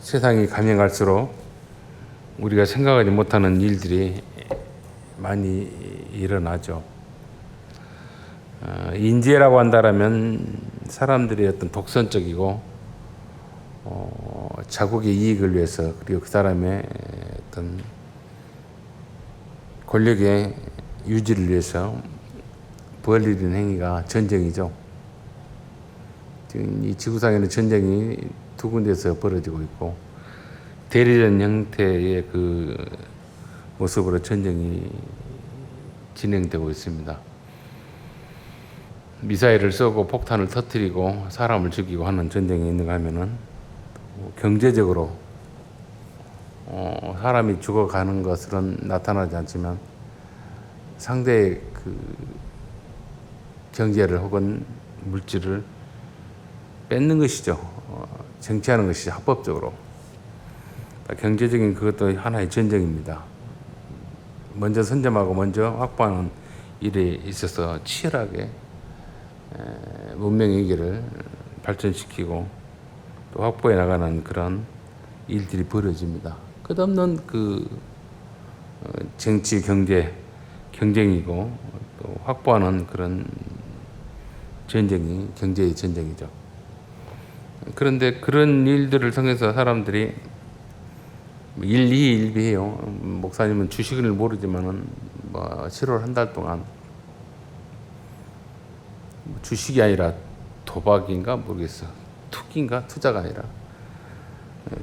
세상이 가면 갈수록 우리가 생각하지 못하는 일들이 많이 일어나죠. 인재라고 한다면 사람들이 어떤 독선적이고 자국의 이익을 위해서, 그리고 그 사람의 어떤 권력의 유지를 위해서 벌이는 행위가 전쟁이죠. 지금 이 지구상에는 전쟁이 두 군데서 벌어지고 있고, 대리전 형태의 그 모습으로 전쟁이 진행되고 있습니다. 미사일을 쏘고 폭탄을 터뜨리고 사람을 죽이고 하는 전쟁이 있는가 하면은, 경제적으로 사람이 죽어가는 것은 나타나지 않지만 상대의 그 경제를 혹은 물질을 뺏는 것이죠. 쟁취하는 것이죠. 합법적으로. 경제적인 그것도 하나의 전쟁입니다. 먼저 선점하고 먼저 확보하는 일에 있어서 치열하게 문명의 위기를 발전시키고 또 확보해 나가는 그런 일들이 벌어집니다. 끝없는 그 정치, 경제, 경쟁이고 또 확보하는 그런 전쟁이 경제의 전쟁이죠. 그런데 그런 일들을 통해서 사람들이 일희일비해요. 목사님은 주식을 모르지만은 7월 한 달 동안 주식이 아니라 도박인가 모르겠어. 투기인가 투자가 아니라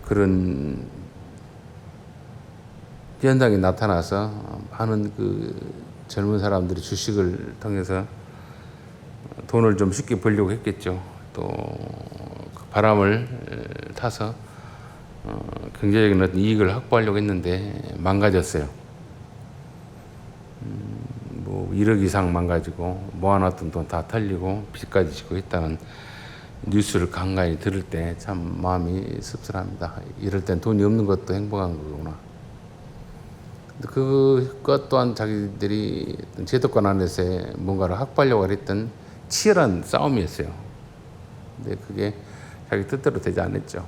그런 현상이 나타나서 많은 그 젊은 사람들이 주식을 통해서 돈을 좀 쉽게 벌려고 했겠죠. 또 그 바람을 타서 경제적인 어떤 이익을 확보하려고 했는데 망가졌어요. 1억 이상 망가지고 모아놨던 돈 다 털리고 빚까지 지고 있다는 뉴스를 간간히 들을 때 참 마음이 씁쓸합니다. 이럴 땐 돈이 없는 것도 행복한 거구나. 그것 또한 자기들이 제도권 안에서 뭔가를 확보하려고 했던 치열한 싸움이었어요. 근데 그게 자기 뜻대로 되지 않았죠.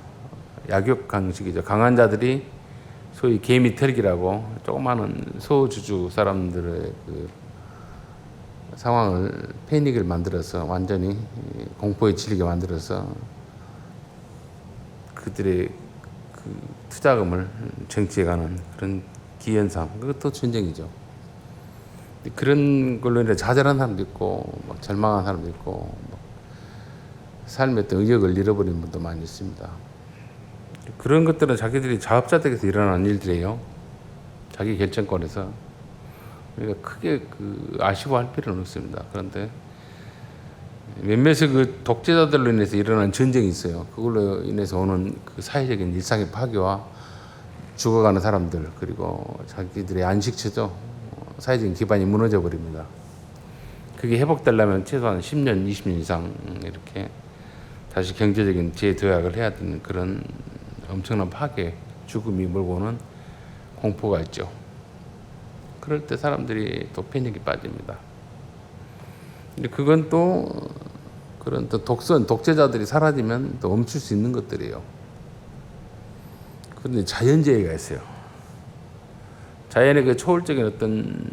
약육 강식이죠. 강한 자들이 소위 개미 털기라고 조그마한 소주주 사람들의 그 상황을 패닉을 만들어서 완전히 공포에 질리게 만들어서 그들의 그 투자금을 쟁취해가는 그런 기현상, 그것도 전쟁이죠. 그런 걸로 인해 좌절한 사람도 있고 절망한 사람도 있고 삶의 어떤 의욕을 잃어버린 분도 많이 있습니다. 그런 것들은 자기들이 자업자득에서 일어나는 일들이에요. 자기 결정권에서. 그러니까 크게 아쉬워할 필요는 없습니다. 그런데 몇몇의 그 독재자들로 인해서 일어나는 전쟁이 있어요. 그걸로 인해서 오는 그 사회적인 일상의 파괴와 죽어가는 사람들, 그리고 자기들의 안식처죠. 사회적인 기반이 무너져 버립니다. 그게 회복되려면 최소한 10년, 20년 이상 이렇게 다시 경제적인 재도약을 해야 되는 그런 엄청난 파괴, 죽음이 몰고 오는 공포가 있죠. 그럴 때 사람들이 또 패닉이 빠집니다. 근데 그건 또 그런 또 독재자들이 사라지면 또 멈출 수 있는 것들이에요. 그런데 자연재해가 있어요. 자연의 그 초월적인 어떤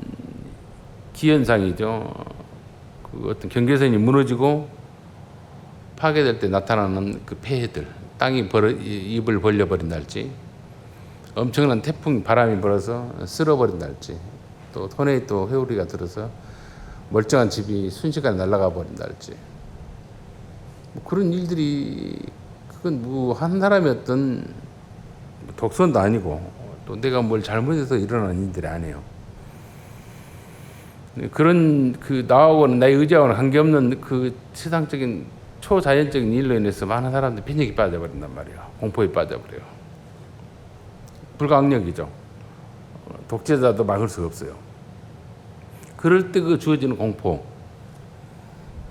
기현상이죠. 그 어떤 경계선이 무너지고 파괴될 때 나타나는 그 폐해들, 땅이 입을 벌려버린달지, 엄청난 태풍 바람이 불어서 쓸어버린달지, 또 토네이도 회오리가 들어서 멀쩡한 집이 순식간에 날아가 버린달지, 그런 일들이, 그건 한 사람의 어떤 독선도 아니고 또 내가 뭘 잘못해서 일어나는 일들이 아니에요. 그런 나하고는 나의 의지하고는 관계없는 그 세상적인 초자연적인 일로 인해서 많은 사람들이 패닉이 빠져버린단 말이에요. 공포에 빠져버려요. 불가항력이죠. 독재자도 막을 수가 없어요. 그럴 때 그 주어지는 공포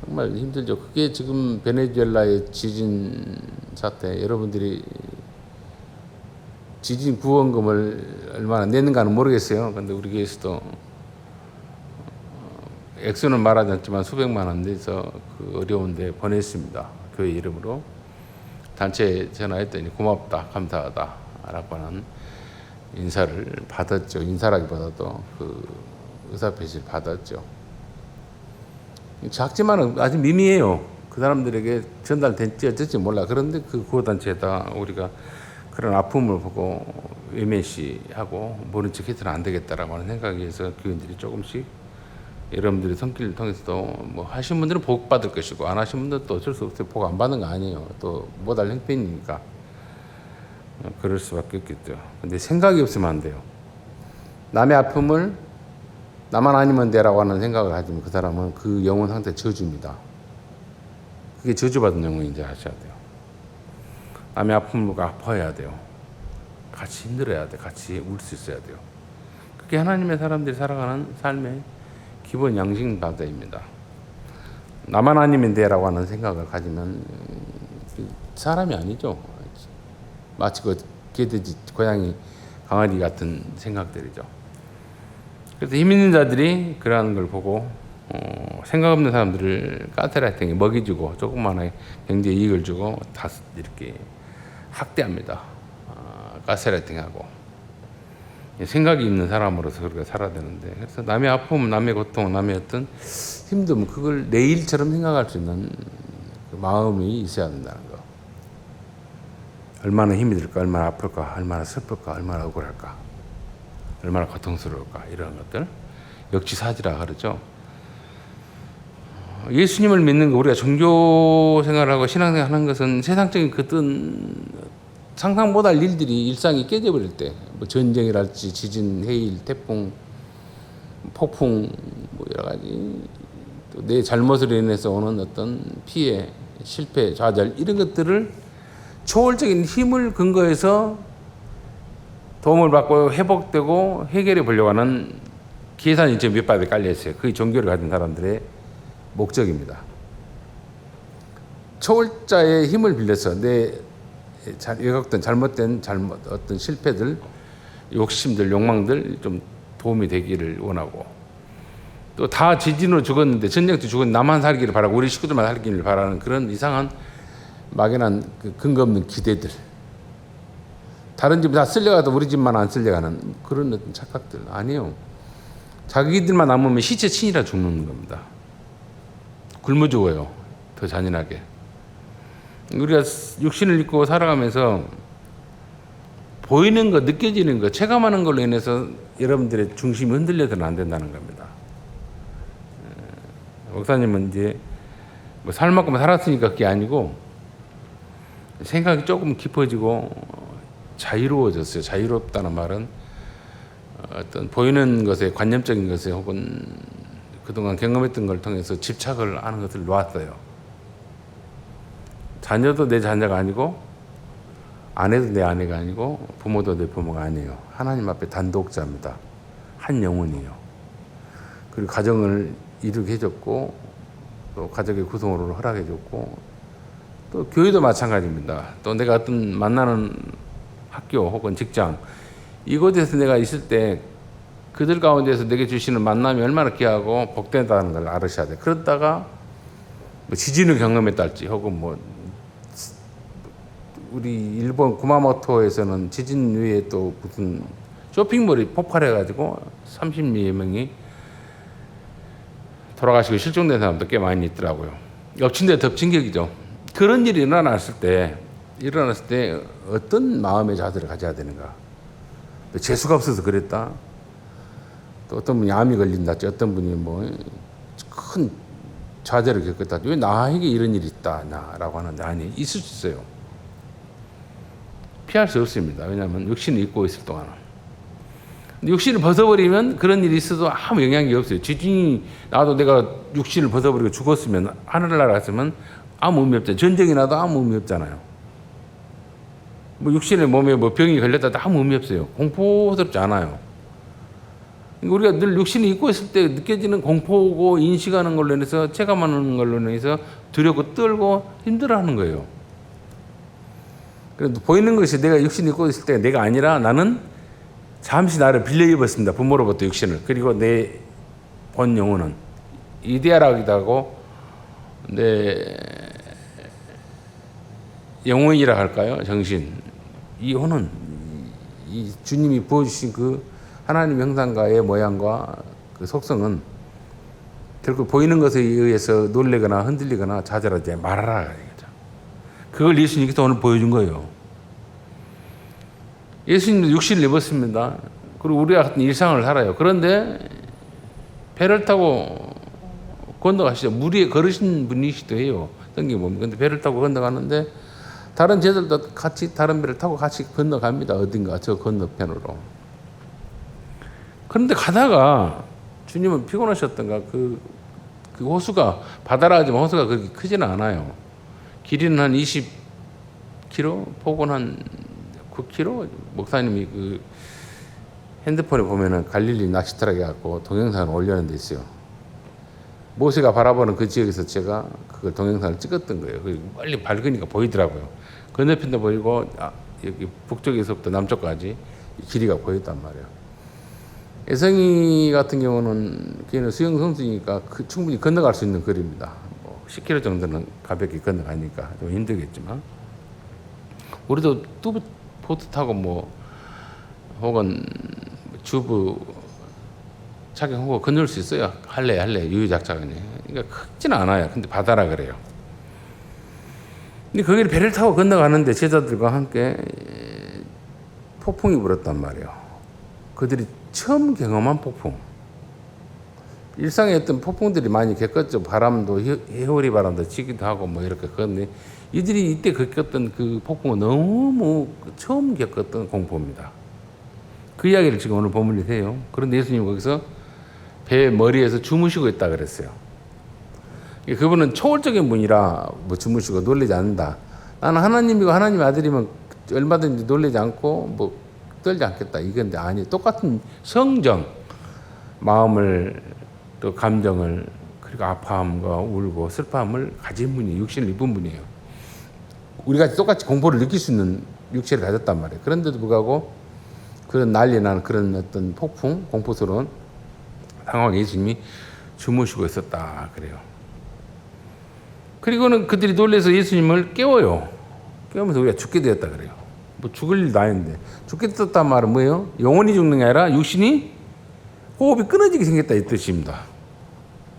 정말 힘들죠. 그게 지금 베네수엘라의 지진 사태, 여러분들이 지진 구원금을 얼마나 냈는가는 모르겠어요. 그런데 우리 교회에서도 액수는 말하지 않지만 수백만 원 내서 그 어려운데 보냈습니다. 교회 이름으로. 단체에 전화했더니 고맙다, 감사하다라고 하는 인사를 받았죠. 인사라기보다도 그 의사표시를 받았죠. 작지만은 아주 미미해요. 그 사람들에게 전달될지 어쩔지 몰라. 그런데 그 구호단체에다 우리가 그런 아픔을 보고 외면시하고 모른 척 해서는 안 되겠다라고 하는 생각에서 교인들이 조금씩 여러분들의 손길을 통해서도 뭐 하신 분들은 복 받을 것이고 안 하신 분들은 또 어쩔 수 없어요. 복 안 받는 거 아니에요. 또 못할 형편이니까 그럴 수밖에 없겠죠. 근데 생각이 없으면 안 돼요. 남의 아픔을 나만 아니면 돼라고 하는 생각을 가지면 그 사람은 그 영혼 상태 저주입니다. 그게 저주받은 영혼인지 아셔야 돼요. 남의 아픔을 아파해야 돼요. 같이 힘들어야 돼. 같이 울 수 있어야 돼요. 그게 하나님의 사람들이 살아가는 삶의 기본 양식 바다입니다. 나만 아니면 돼라고 하는 생각을 가지면 사람이 아니죠. 마치 그 개돼지, 고양이, 강아지 같은 생각들이죠. 그래서 힘 있는 자들이 그러한 걸 보고 생각 없는 사람들을 가스라이팅에 먹이주고 조그마한 경제 이익을 주고 다 이렇게 학대합니다. 가스라이팅하고 생각이 있는 사람으로서 그렇게 살아야 되는데, 그래서 남의 아픔, 남의 고통, 남의 어떤 힘듦 그걸 내 일처럼 생각할 수 있는 그 마음이 있어야 된다는 거. 얼마나 힘이 들까, 얼마나 아플까, 얼마나 슬플까, 얼마나 억울할까, 얼마나 고통스러울까, 이런 것들 역지사지라 그러죠. 예수님을 믿는 거, 우리가 종교 생활하고 신앙생활 하는 것은 세상적인 그든 상상 못할 일들이 일상이 깨져버릴 때, 뭐 전쟁이랄지 지진, 해일, 태풍, 폭풍, 뭐 여러 가지 또 내 잘못으로 인해서 오는 어떤 피해, 실패, 좌절 이런 것들을 초월적인 힘을 근거해서 도움을 받고 회복되고 해결해 보려고 하는 계산이 저 밑바닥에 깔려 있어요. 그게 종교를 가진 사람들의 목적입니다. 초월자의 힘을 빌려서 내 어떤 잘못된 어떤 실패들, 욕심들, 욕망들 좀 도움이 되기를 원하고, 또 다 지진으로 죽었는데 전쟁 때 죽은 나만 살기를 바라고 우리 식구들만 살기를 바라는 그런 이상한 막연한 그 근거 없는 기대들, 다른 집 다 쓸려가도 우리 집만 안 쓸려가는 그런 어떤 착각들 아니에요. 자기들만 남으면 시체 친이라 죽는 겁니다. 굶어 죽어요. 더 잔인하게. 우리가 육신을 입고 살아가면서 보이는 거, 느껴지는 거, 체감하는 걸로 인해서 여러분들의 중심이 흔들려서는 안 된다는 겁니다. 목사님은 이제 뭐 살만큼 살았으니까 그게 아니고 생각이 조금 깊어지고 자유로워졌어요. 자유롭다는 말은 어떤 보이는 것에, 관념적인 것에 혹은 그동안 경험했던 걸 통해서 집착을 하는 것을 놓았어요. 자녀도 내 자녀가 아니고 아내도 내 아내가 아니고 부모도 내 부모가 아니에요. 하나님 앞에 단독자입니다. 한 영혼이에요. 그리고 가정을 이루게 해줬고 또 가족의 구성으로 허락해줬고 또 교회도 마찬가지입니다. 또 내가 어떤 만나는 학교 혹은 직장 이곳에서 내가 있을 때 그들 가운데서 내게 주시는 만남이 얼마나 귀하고 복되다는 걸 알으셔야 돼요. 그러다가 뭐 지진을 경험했다 할지 혹은 뭐 우리 일본 구마모토에서는 지진 위에 또 무슨 쇼핑몰이 폭발해가지고 30여 명이 돌아가시고 실종된 사람도 꽤 많이 있더라고요. 엎친 데 덮친 격이죠. 그런 일이 일어났을 때 어떤 마음의 자세를 가져야 되는가. 재수가 없어서 그랬다. 또 어떤 분이 암이 걸린다. 어떤 분이 뭐 큰 좌절을 겪었다. 왜 나에게 이런 일이 있다. 라고 하는데 아니, 있을 수 있어요. 피할 수 없습니다. 왜냐하면 육신을 입고 있을 동안은. 육신을 벗어버리면 그런 일이 있어도 아무 영향이 없어요. 지진이 나도 내가 육신을 벗어버리고 죽었으면 하늘나라 갔으면 아무 의미 없잖아요. 전쟁이 나도 아무 의미 없잖아요. 뭐 육신의 몸에 뭐 병이 걸렸다도 아무 의미 없어요. 공포스럽지 않아요. 우리가 늘 육신을 입고 있을 때 느껴지는 공포고 인식하는 걸로 인해서 체감하는 걸로 인해서 두렵고 떨고 힘들어하는 거예요. 그래도 보이는 것이 내가 육신을 입고 있을 때 내가 아니라 나는 잠시 나를 빌려 입었습니다. 부모로부터 육신을. 그리고 내 본 영혼은 이데아라기도 하고 내 영혼이라 할까요? 정신. 이 혼은 이 주님이 부어주신 그 하나님 형상과의 모양과 그 속성은 결국 보이는 것에 의해서 놀래거나 흔들리거나 좌절하지 말아라. 이거죠. 그걸 예수님께서 오늘 보여준 거예요. 예수님도 육신을 입었습니다. 그리고 우리와 같은 일상을 살아요. 그런데 배를 타고 건너가시죠. 물 위에 걸으신 분이시도 해요. 던기 보면. 근데 배를 타고 건너가는데 다른 제자들도 같이 다른 배를 타고 같이 건너갑니다. 어딘가 저 건너편으로. 그런데 가다가 주님은 피곤하셨던가 그 호수가 바다라 하지만 호수가 그렇게 크지는 않아요. 길이는 한 20km, 폭은 한 9km. 목사님이 그 핸드폰에 보면은 갈릴리 낚시터라고 해갖고 동영상을 올려놓은 데 있어요. 모세가 바라보는 그 지역에서 제가 그 동영상을 찍었던 거예요. 멀리 밝으니까 보이더라고요. 건너편도 보이고 여기 북쪽에서부터 남쪽까지 길이가 보였단 말이에요. 애성이 같은 경우는 걔는 수영 선수니까 충분히 건너갈 수 있는 거리입니다. 뭐 10km 정도는 가볍게 건너가니까 좀 힘들겠지만 우리도 뚜브 보트 타고 뭐 혹은 주부 착용하고 건널 수 있어요. 할래 유유작작하네. 그러니까 크지는 않아요. 근데 바다라 그래요. 근데 거기를 배를 타고 건너가는데 제자들과 함께 폭풍이 불었단 말이에요. 그들이 처음 경험한 폭풍. 일상에 어떤 폭풍들이 많이 겪었죠. 바람도 해오리 바람도 치기도 하고 뭐 이렇게 그런데 이들이 이때 겪었던 그 폭풍은 너무 처음 겪었던 공포입니다. 그 이야기를 지금 오늘 본문에 해요. 그런데 예수님 거기서 배 머리에서 주무시고 있다 그랬어요. 그분은 초월적인 분이라 뭐 주무시고 놀라지 않는다. 나는 하나님이고 하나님의 아들이면 얼마든지 놀라지 않고 뭐 떨지 않겠다. 이건데 아니 똑같은 성정, 마음을 또 감정을 그리고 아파함과 울고 슬퍼함을 가진 분이 육신을 입은 분이에요. 우리가 똑같이 공포를 느낄 수 있는 육체를 가졌단 말이에요. 그런데도 불구하고 그런 난리 나는 그런 어떤 폭풍, 공포스러운 상황에 예수님이 주무시고 있었다 그래요. 그리고는 그들이 놀라서 예수님을 깨워요. 깨우면서 우리가 죽게 되었다 그래요. 뭐 죽을 일도 아닌데 죽게 되었단 말은 뭐예요? 영혼이 죽는 게 아니라 육신이 호흡이 끊어지게 생겼다 이 뜻입니다.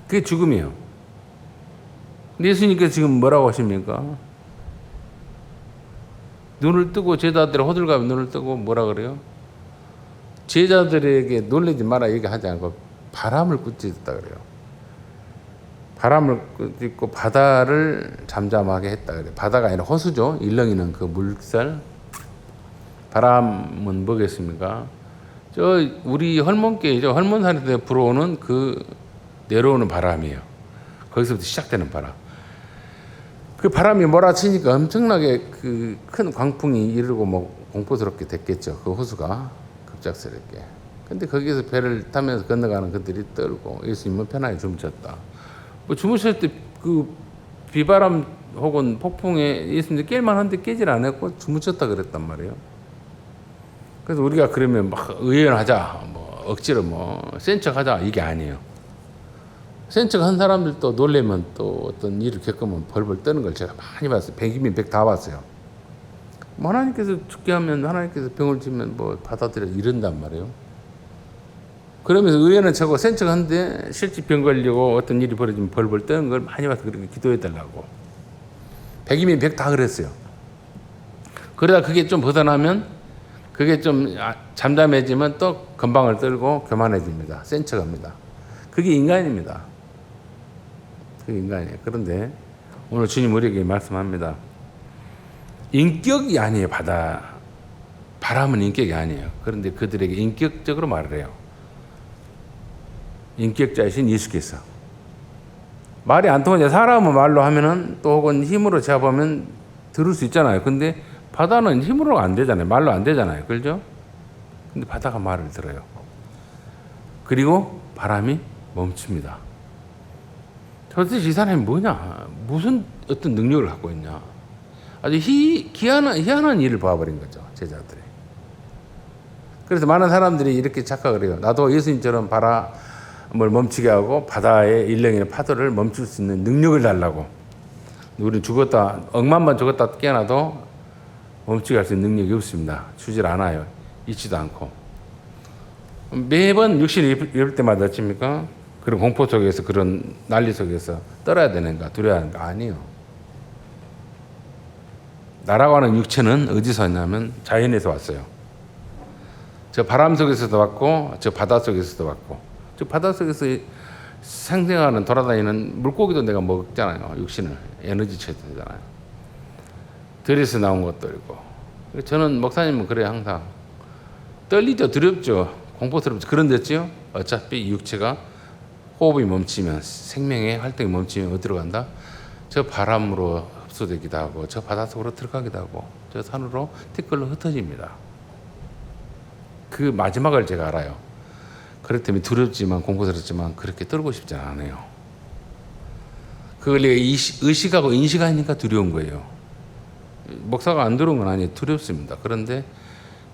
그게 죽음이에요. 근데 예수님께서 지금 뭐라고 하십니까? 눈을 뜨고 제자들의 호들갑에 눈을 뜨고 뭐라 그래요? 제자들에게 놀라지 마라 얘기하지 않고 바람을 꾸짖었다 그래요. 바람을 꾸짖고 바다를 잠잠하게 했다 그래요. 바다가 아니라 호수죠. 일렁이는 그 물살. 바람은 뭐겠습니까? 저 우리 헐몬계죠. 헐몬산에서 불어오는 그 내려오는 바람이에요. 거기서부터 시작되는 바람. 그 바람이 몰아치니까 엄청나게 그 큰 광풍이 이르고 뭐 공포스럽게 됐겠죠. 그 호수가 급작스럽게. 근데 거기에서 배를 타면서 건너가는 그들이 떨고 예수님은 편하게 주무셨다. 뭐 주무실 때 그 비바람 혹은 폭풍에 예수님이 깰만 한데 깨질 않았고 주무셨다 그랬단 말이에요. 그래서 우리가 그러면 막 의연하자, 뭐 억지로 뭐 센 척하자 이게 아니에요. 센 척한 사람들도 놀래면 또 어떤 일을 겪으면 벌벌 떠는 걸 제가 많이 봤어요. 100이면 100 다 봤어요. 뭐 하나님께서 죽게 하면 하나님께서 병을 주면 뭐 받아들여 이런단 말이에요. 그러면서 의연한 척하고 센 척하는데 실제 병 걸리고 어떤 일이 벌어지면 벌벌 떠는 걸 많이 봐서 그렇게 기도해 달라고. 100이면 100 다 그랬어요. 그러다 그게 좀 벗어나면 그게 좀 잠잠해지면 또 건방을 떨고 교만해집니다. 센 척합니다. 그게 인간입니다. 그게 인간이에요. 그런데 오늘 주님 우리에게 말씀합니다. 인격이 아니에요. 바람은 인격이 아니에요. 그런데 그들에게 인격적으로 말을 해요. 인격자이신 예수께서. 말이 안 통하죠. 사람은 말로 하면은 또 혹은 힘으로 잡으면 들을 수 있잖아요. 근데 바다는 힘으로 안 되잖아요. 말로 안 되잖아요. 그렇죠? 근데 바다가 말을 들어요. 그리고 바람이 멈춥니다. 도대체 이 사람이 뭐냐? 무슨 어떤 능력을 갖고 있냐? 아주 희한한 일을 봐버린 거죠. 제자들이. 그래서 많은 사람들이 이렇게 착각을 해요. 나도 예수님처럼 바람을 멈추게 하고 바다의 일렁이는 파도를 멈출 수 있는 능력을 달라고. 우리는 죽었다, 억만번 죽었다 깨어나도 멈추게 할 수 있는 능력이 없습니다. 주질 않아요. 있지도 않고. 매번 육신이 이럴 때마다 어찌입니까? 그런 공포 속에서, 그런 난리 속에서 떨어야 되는가, 두려워하는가? 아니요. 나라고 하는 육체는 어디서 왔냐면 자연에서 왔어요. 저 바람 속에서도 왔고, 저 바다 속에서도 왔고, 저 바다 속에서 생생하는 돌아다니는 물고기도 내가 먹잖아요. 육신을 에너지 채되잖아요. 들에서 나온 것도 있고. 저는 목사님은 그래요. 항상 떨리죠, 두렵죠, 공포스럽죠. 그런데요, 어차피 이 육체가 호흡이 멈추면, 생명의 활동이 멈추면 어디로 간다? 저 바람으로 흡수되기도 하고, 저 바닷속으로 들어가기도 하고, 저 산으로 티끌로 흩어집니다. 그 마지막을 제가 알아요. 그렇다면 두렵지만, 공포스럽지만 그렇게 떨고 싶지 않아요. 그걸 내가 의식하고 인식하니까 두려운 거예요. 목사가 안 두려운 건 아니에요. 두렵습니다. 그런데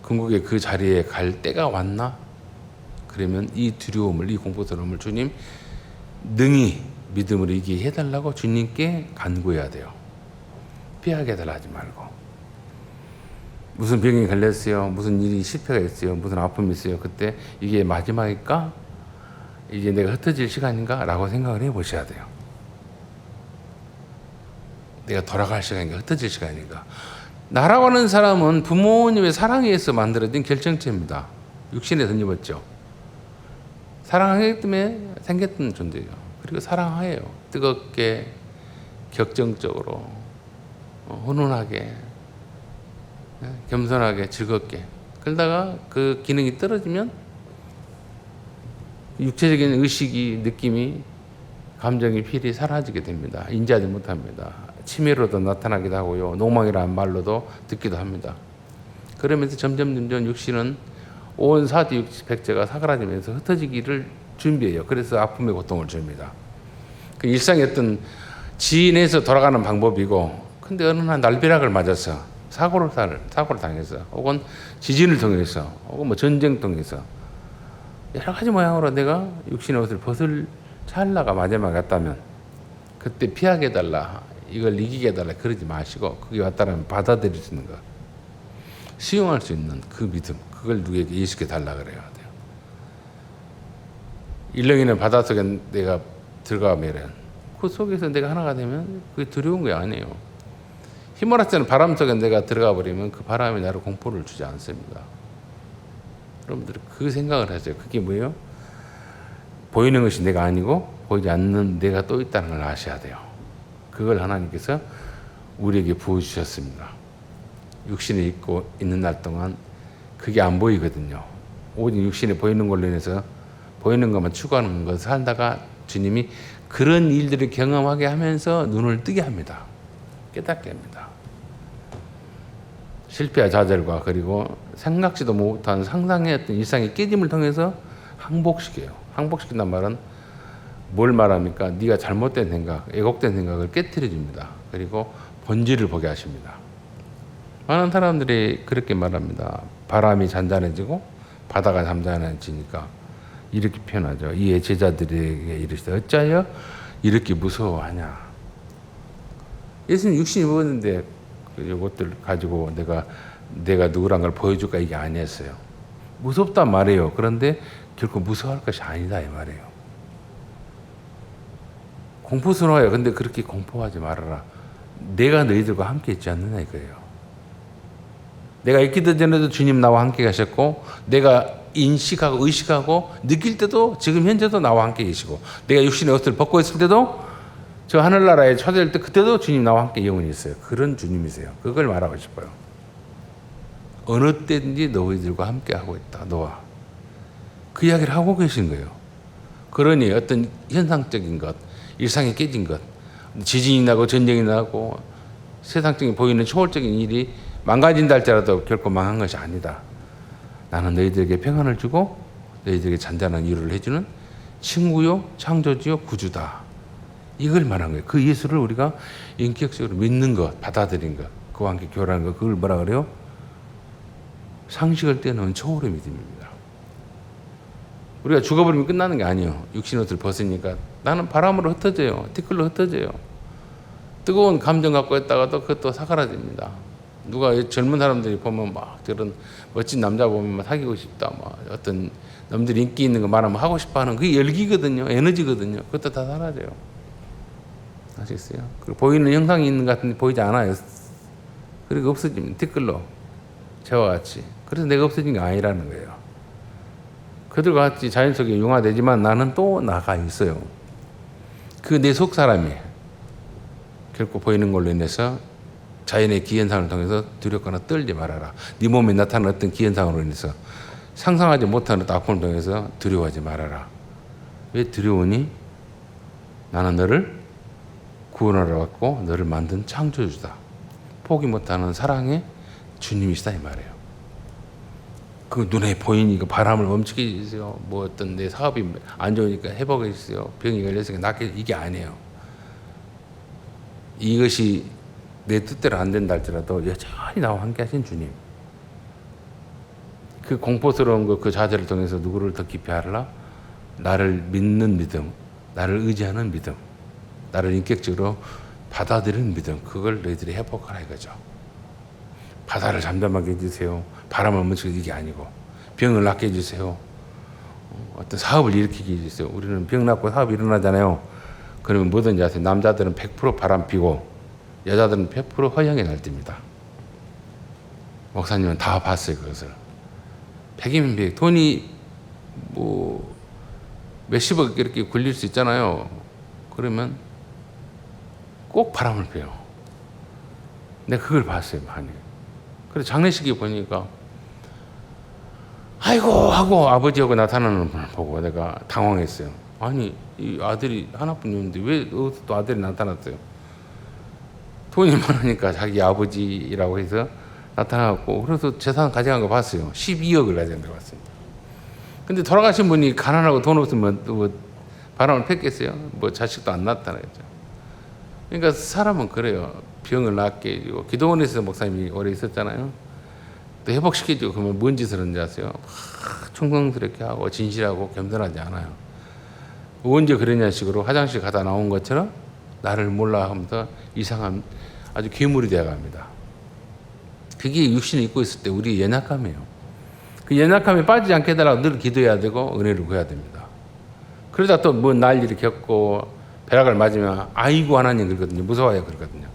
궁극에 그 자리에 갈 때가 왔나? 그러면 이 두려움을, 이 공포스러움을 주님 능히 믿음으로 이기게 해달라고 주님께 간구해야 돼요. 피하게 해달라 하지 말고. 무슨 병이 걸렸어요, 무슨 일이 실패가 있어요, 무슨 아픔이 있어요. 그때 이게 마지막일까? 이제 내가 흩어질 시간인가? 라고 생각을 해보셔야 돼요. 내가 돌아갈 시간인가, 흩어질 시간인가. 나라고 하는 사람은 부모님의 사랑에 의해서 만들어진 결정체입니다. 육신에 던져봤죠. 사랑하기 때문에 생겼던 존재예요. 그리고 사랑해요. 뜨겁게, 격정적으로, 훈훈하게, 겸손하게, 즐겁게. 그러다가 그 기능이 떨어지면 육체적인 의식이, 느낌이, 감정이, 필이 사라지게 됩니다. 인지하지 못합니다. 치매로도 나타나기도 하고요, 노망이라는 말로도 듣기도 합니다. 그러면서 점점 육신은 온 사지육백제가 사그라지면서 흩어지기를 준비해요. 그래서 아픔의 고통을 줍니다. 그 일상의 어떤 지인에서 돌아가는 방법이고, 근데 어느 날 날벼락을 맞아서 사고를 당해서, 혹은 지진을 통해서, 혹은 뭐 전쟁 통해서 여러 가지 모양으로 내가 육신의 옷을 벗을 찰나가 마지막에 왔다면, 그때 피하게 해달라, 이걸 이기게 해달라 그러지 마시고, 그게 왔다면 받아들일 수 있는 것, 수용할 수 있는 그 믿음, 그걸 누구에게 예수께 달라 그래야 돼요. 일렁이는 바닷속에 내가 들어가면 그 속에서 내가 하나가 되면 그게 두려운 게 아니에요. 휘몰아치는 바람 속에 내가 들어가 버리면 그 바람이 나를 공포를 주지 않습니다. 여러분들 그 생각을 하세요. 그게 뭐예요? 보이는 것이 내가 아니고 보이지 않는 내가 또 있다는 걸 아셔야 돼요. 그걸 하나님께서 우리에게 부어주셨습니다. 육신에 있고 있는 날 동안 그게 안 보이거든요. 오직 육신에 보이는 걸로 인해서 보이는 것만 추구하는 것을 살다가 주님이 그런 일들을 경험하게 하면서 눈을 뜨게 합니다. 깨닫게 합니다. 실패와 좌절과, 그리고 생각지도 못한 상상의 어떤 일상의 깨짐을 통해서 항복시켜요. 항복시킨단 말은 뭘 말합니까? 네가 잘못된 생각, 애곡된 생각을 깨트려 줍니다. 그리고 본질을 보게 하십니다. 많은 사람들이 그렇게 말합니다. 바람이 잔잔해지고 바다가 잠잠해지니까 이렇게 표현하죠. 이에 제자들에게 이르시되 어찌하여 이렇게 무서워하냐. 예수님 육신이 먹었는데 이것들 가지고 내가 누구란 걸 보여줄까, 이게 아니었어요. 무섭단 말이에요. 그런데 결코 무서워할 것이 아니다 이 말이에요. 공포스러워요. 근데 그렇게 공포하지 말아라. 내가 너희들과 함께 있지 않느냐 이거예요. 내가 있기도 전에도 주님 나와 함께 가셨고, 내가 인식하고 의식하고 느낄 때도 지금 현재도 나와 함께 계시고, 내가 육신의 옷을 벗고 있을 때도, 저 하늘나라에 초대될 때 그때도 주님 나와 함께 영원히 있어요. 그런 주님이세요. 그걸 말하고 싶어요. 어느 때든지 너희들과 함께 하고 있다. 너와. 그 이야기를 하고 계신 거예요. 그러니 어떤 현상적인 것, 일상이 깨진 것, 지진이 나고 전쟁이 나고 세상적인 보이는 초월적인 일이 망가진다 할지라도 결코 망한 것이 아니다. 나는 너희들에게 평안을 주고 너희들에게 잔잔한 위로를 해주는 친구요, 창조주요, 구주다. 이걸 말한 거예요. 그 예수를 우리가 인격적으로 믿는 것, 받아들인 것, 그와 함께 교류하는 것, 그걸 뭐라 그래요? 상식을 뛰어넘은 초월의 믿음입니다. 우리가 죽어버리면 끝나는 게 아니에요. 육신 옷을 벗으니까 나는 바람으로 흩어져요. 티끌로 흩어져요. 뜨거운 감정 갖고 있다가도 그것도 사그라집니다. 누가 젊은 사람들이 보면 막 저런 멋진 남자 보면 막 사귀고 싶다, 막 어떤 남들이 인기 있는 거 말하면 하고 싶어 하는 그게 열기거든요. 에너지거든요. 그것도 다 사라져요. 아시겠어요? 그리고 보이는 형상이 있는 것 같은데 보이지 않아요. 그리고 없어지면 티끌로 저와 같이. 그래서 내가 없어진 게 아니라는 거예요. 그들과 같이 자연 속에 융화되지만 나는 또 나가 있어요. 그 내 속 사람이 결코 보이는 걸로 인해서 자연의 기현상을 통해서 두렵거나 떨지 말아라. 네 몸에 나타나는 어떤 기현상으로 인해서 상상하지 못하는 아픔을 통해서 두려워하지 말아라. 왜 두려우니? 나는 너를 구원하러 왔고 너를 만든 창조주다. 포기 못하는 사랑의 주님이시다 이 말이에요. 그 눈에 보이니 그 바람을 멈추게 해주세요. 뭐 어떤 내 사업이 안 좋으니까 회복해 주세요. 병이 걸렸으니까 낫게, 이게 아니에요. 이것이 내 뜻대로 안 된다 할지라도 여전히 나와 함께 하신 주님. 그 공포스러운 그 자세를 통해서 누구를 더 깊이 알라? 나를 믿는 믿음, 나를 의지하는 믿음, 나를 인격적으로 받아들이는 믿음, 그걸 너희들이 회복하라 이거죠. 바다를 잠잠하게 해주세요. 바람을 멈추게, 이게 아니고 병을 낫게 해주세요. 어떤 사업을 일으키게 해주세요. 우리는 병 낫고 사업이 일어나잖아요. 그러면 뭐든지 하세요. 남자들은 100% 바람 피고 여자들은 100% 허영에 날뜁니다. 목사님은 다 봤어요. 그것을. 백이면 백. 돈이 뭐 몇십억 이렇게 굴릴 수 있잖아요. 그러면 꼭 바람을 펴요. 내가 그걸 봤어요. 많이. 그래서 장례식에 보니까 아이고 하고 아버지하고 나타나는 걸 보고 내가 당황했어요. 아니 이 아들이 하나뿐이었는데 왜 또 아들이 나타났어요? 돈이 많으니까 자기 아버지라고 해서 나타나고, 그래서 재산 가져간 거 봤어요. 12억을 가져간 거 봤어요. 근데 돌아가신 분이 가난하고 돈 없으면 뭐 바람을 폈겠어요? 뭐 자식도 안 나타나겠죠. 그러니까 사람은 그래요. 병을 낫게 해주고, 기도원에서 목사님이 오래 있었잖아요. 또 회복시켜주고, 그러면 뭔 짓을 하는지 아세요? 충성스럽게 하고 진실하고 겸손하지 않아요. 언제 그러냐 식으로 화장실 가다 나온 것처럼 나를 몰라 하면서 이상한 아주 괴물이 되어갑니다. 그게 육신을 입고 있을 때 우리 연약함이에요. 그 연약함에 빠지지 않게 해달라고 늘 기도해야 되고 은혜를 구해야 됩니다. 그러다 또 뭐 난리를 겪고 벼락을 맞으면 아이고 하나님 그러거든요. 무서워요 그러거든요.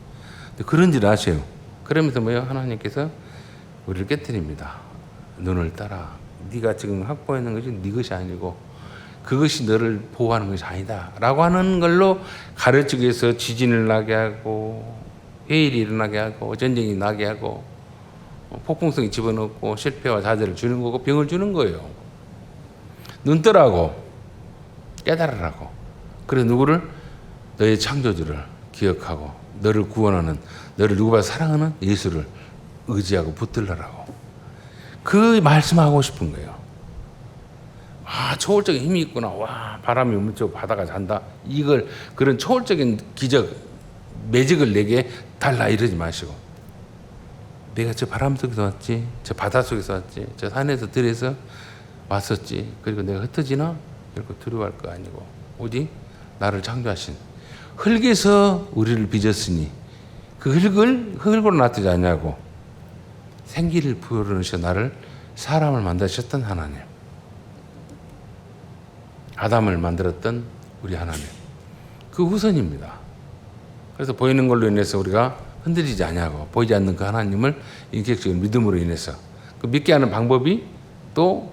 근데 그런 줄 아세요. 그러면서 뭐요? 하나님께서 우리를 깨뜨립니다. 눈을 따라. 네가 지금 확보하는 것이 네 것이 아니고 그것이 너를 보호하는 것이 아니다 라고 하는 걸로 가르치기 위해서 지진을 나게 하고 해일이 일어나게 하고 전쟁이 나게 하고 폭풍성이 집어넣고 실패와 좌절을 주는 거고 병을 주는 거예요. 눈 뜨라고, 깨달으라고. 그래서 누구를? 너의 창조주를 기억하고 너를 구원하는, 너를 누구보다 사랑하는 예수를 의지하고 붙들라라고. 그 말씀하고 싶은 거예요. 아, 초월적인 힘이 있구나. 와, 바람이 멈추고 바다가 잔다. 이걸, 그런 초월적인 기적, 매직을 내게 달라 이러지 마시고, 내가 저 바람 속에서 왔지, 저 바다 속에서 왔지, 저 산에서 들에서 왔었지. 그리고 내가 흩어지나? 결코 두려워할 거 아니고, 오직 나를 창조하신 흙에서 우리를 빚었으니 그 흙으로 놔두지 않냐고, 생기를 부여넣으셔 나를 사람을 만드셨던 하나님, 아담을 만들었던 우리 하나님, 그 후손입니다. 그래서 보이는 걸로 인해서 우리가 흔들리지 않냐고, 보이지 않는 그 하나님을 인격적인 믿음으로 인해서 그 믿게 하는 방법이, 또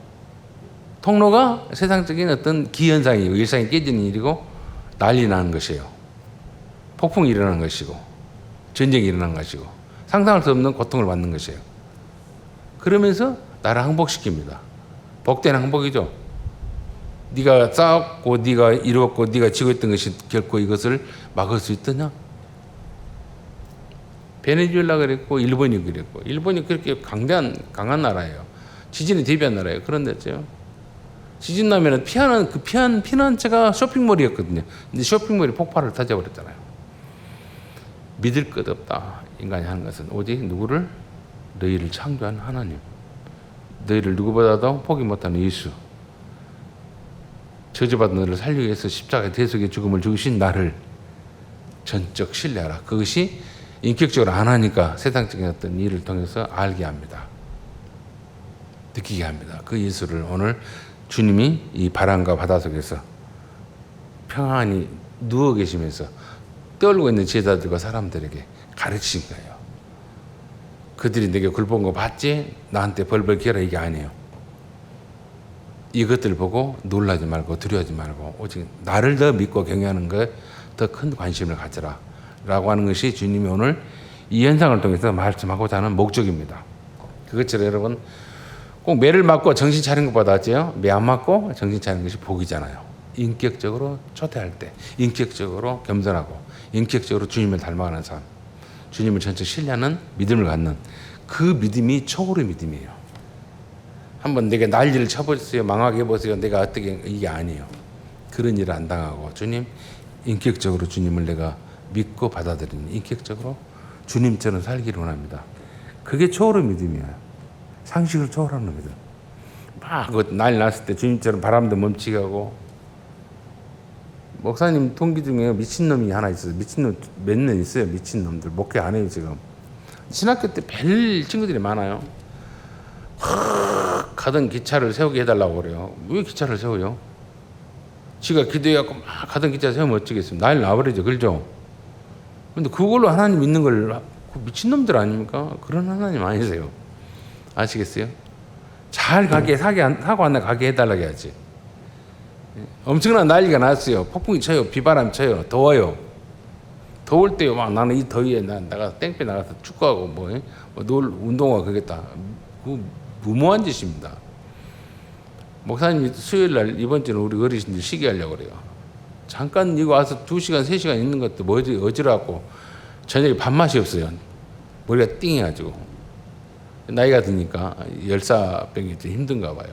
통로가 세상적인 어떤 기현상이고 일상이 깨지는 일이고 난리 나는 것이에요. 폭풍이 일어나는 것이고 전쟁이 일어나는 것이고 상상할 수 없는 고통을 받는 것이에요. 그러면서 나를 항복시킵니다. 복된 항복이죠. 네가 쌓았고 네가 이루었고 네가 지고 있던 것이 결코 이것을 막을 수 있더냐? 베네수엘라 그랬고 일본이 그랬고, 일본이 그렇게 강한 나라예요. 지진에 대비한 나라예요. 그런데죠. 지진 나면은 피난처가 쇼핑몰이었거든요. 근데 쇼핑몰이 폭발을 터져버렸잖아요. 믿을 것 없다. 인간이 하는 것은 오직 누구를? 너희를 창조한 하나님, 너희를 누구보다도 포기 못하는 예수, 저주받은 너를 살리기 위해서 십자가의 대속의 죽음을 죽으신 나를 전적 신뢰하라. 그것이 인격적으로 안 하니까 세상적인 어떤 일을 통해서 알게 합니다. 느끼게 합니다. 그 예수를 오늘 주님이 이 바람과 바다 속에서 평안히 누워 계시면서 떨고 있는 제자들과 사람들에게 가르치신 거예요. 그들이 내게 굴본 거 봤지? 나한테 벌벌 기어라 이게 아니에요. 이것들 보고 놀라지 말고 두려워하지 말고 오직 나를 더 믿고 경외하는 것에 더 큰 관심을 가져라 라고 하는 것이 주님이 오늘 이 현상을 통해서 말씀하고자 하는 목적입니다. 그것처럼 여러분 꼭 매를 맞고 정신 차린 것보다 낫죠. 매 안 맞고 정신 차린 것이 복이잖아요. 인격적으로 초대할 때 인격적으로 겸손하고 인격적으로 주님을 닮아가는 삶, 주님을 전적 신뢰하는 믿음을 갖는 그 믿음이 초월의 믿음이에요. 한번 내가 난리를 쳐보세요. 망하게 해보세요. 내가 어떻게 이게 아니에요. 그런 일을 안 당하고 주님 인격적으로 주님을 내가 믿고 받아들이는 인격적으로 주님처럼 살기를 원합니다. 그게 초월의 믿음이에요. 상식을 초월하는 믿음. 막 난리 났을 때 주님처럼 바람도 멈추게 하고 목사님 동기 중에 미친놈이 하나 있어요. 미친놈 몇 년 있어요. 미친놈들 목회 안 해요 지금. 신학교 때 별 친구들이 많아요. 가던 기차를 세우게 해달라고 그래요. 왜 기차를 세워요? 지가 기도해갖고 막 가던 기차 세우면 어쩌겠습니까? 난리 나버리죠. 그렇죠? 근데 그걸로 하나님 믿는 걸 미친놈들 아닙니까? 그런 하나님 아니세요. 아시겠어요? 잘 가게 사고 안 나 가게 해달라고 해야지. 엄청난 난리가 났어요. 폭풍이 쳐요. 비바람 쳐요. 더워요. 더울 때요. 막 나는 이 더위에 나가 땡볕 나가서 축구하고 놀 운동하고 그러겠다. 그 무모한 짓입니다. 목사님이 수요일 날 이번 주는 우리 어르신들 쉬게 하려고 그래요. 잠깐 이거 와서 2시간 3시간 있는 것도 어지러웠고 저녁에 밥맛이 없어요. 머리가 띵해가지고 나이가 드니까 열사병이 좀 힘든가 봐요.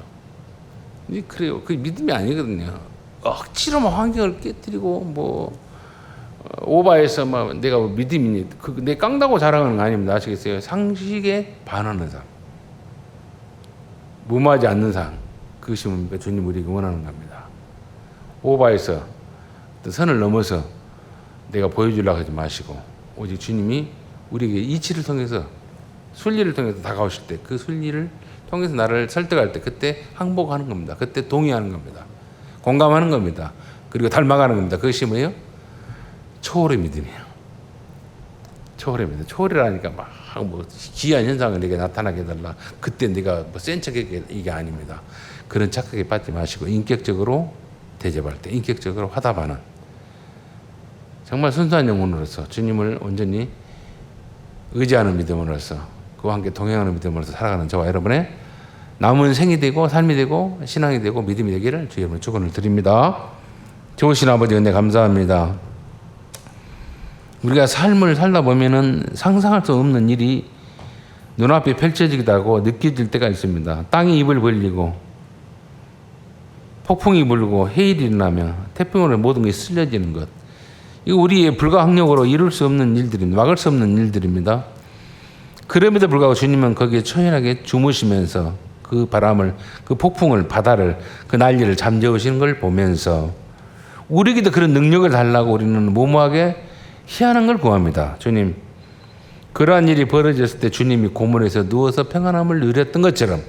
그래요. 그 믿음이 아니거든요. 억지로 막 환경을 깨뜨리고 오바해서 막 내가 믿음이니 내 깡다고 자랑하는 거 아닙니다. 아시겠어요? 상식에 반하는 삶, 무모하지 않는 삶, 그것이 뭡니까? 주님 우리에게 원하는 겁니다. 오바해서 선을 넘어서 내가 보여주려고 하지 마시고 오직 주님이 우리에게 이치를 통해서 순리를 통해서 다가오실 때 그 순리를 통해서 나를 설득할 때 그때 항복하는 겁니다. 그때 동의하는 겁니다. 공감하는 겁니다. 그리고 닮아가는 겁니다. 그것이 뭐예요? 초월의 믿음이에요. 초월의 믿음. 초월이라니까 막 기이한 현상을 내게 나타나게 해달라. 그때 내가 센 척하게 이게 아닙니다. 그런 착각에 빠지지 마시고 인격적으로 대접할 때 인격적으로 화답하는 정말 순수한 영혼으로서 주님을 온전히 의지하는 믿음으로서 그와 함께 동행하는 믿음으로서 살아가는 저와 여러분의 남은 생이 되고 삶이 되고 신앙이 되고 믿음이 되기를 주의 이름으로 축원을 드립니다. 좋으신 아버지 은혜 감사합니다. 우리가 삶을 살다 보면은 상상할 수 없는 일이 눈앞에 펼쳐지기도 하고 느껴질 때가 있습니다. 땅이 입을 벌리고 폭풍이 불고 해일이 일어나며 태풍으로 모든 것이 쓸려지는 것. 이거 우리의 불가항력으로 이룰 수 없는 일들입니다. 막을 수 없는 일들입니다. 그럼에도 불구하고 주님은 거기에 초연하게 주무시면서 그 바람을, 그 폭풍을, 바다를, 그 난리를 잠재우시는 걸 보면서 우리에게도 그런 능력을 달라고 우리는 무모하게 희한한 걸 구합니다. 주님, 그러한 일이 벌어졌을 때 주님이 고문에서 누워서 평안함을 누렸던 것처럼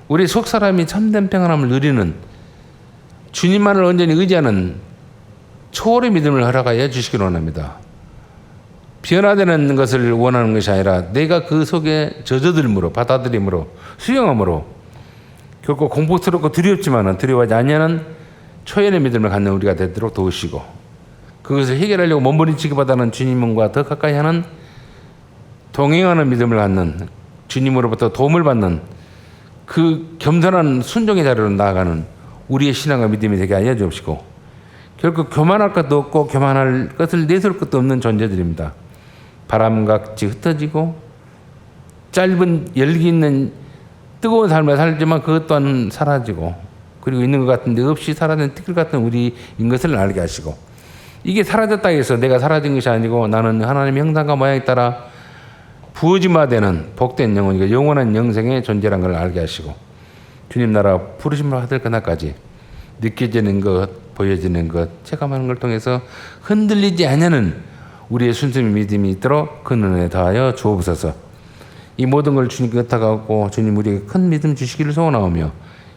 우리 속사람이 참된 평안함을 누리는 주님만을 온전히 의지하는 초월의 믿음을 허락하여 주시기를 원합니다. 변화되는 것을 원하는 것이 아니라 내가 그 속에 젖어들므로 받아들임으로 수용함으로 결코 공포스럽고 두렵지만 두려워하지 아니하는 초연의 믿음을 갖는 우리가 되도록 도우시고 그것을 해결하려고 몸부림치기보다는 주님과 더 가까이 하는 동행하는 믿음을 갖는 주님으로부터 도움을 받는 그 겸손한 순종의 자리로 나아가는 우리의 신앙과 믿음이 되게 하여 주옵시고 결국 교만할 것도 없고 교만할 것을 내세울 것도 없는 존재들입니다. 바람같이 흩어지고 짧은 열기 있는 뜨거운 삶을 살지만 그것 또한 사라지고 그리고 있는 것 같은데 없이 사라진 티끌 같은 우리인 것을 알게 하시고 이게 사라졌다 해서 내가 사라진 것이 아니고 나는 하나님의 형상과 모양에 따라 부어짐화되는 복된 영혼이고 영원한 영생의 존재라는 걸 알게 하시고 주님 나라 부르심을 받을 그날까지 느껴지는 것 보여지는 것, 체감하는 걸 통해서 흔들리지 않는 우리의 순수한 믿음이 있도록 그 은혜 더하여 주옵소서. 이 모든 걸 주님께 의탁하고 주님 우리에게 큰 믿음 주시기를 소원하오며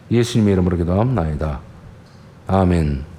예수님의 이름으로 기도하옵나이다. 아멘.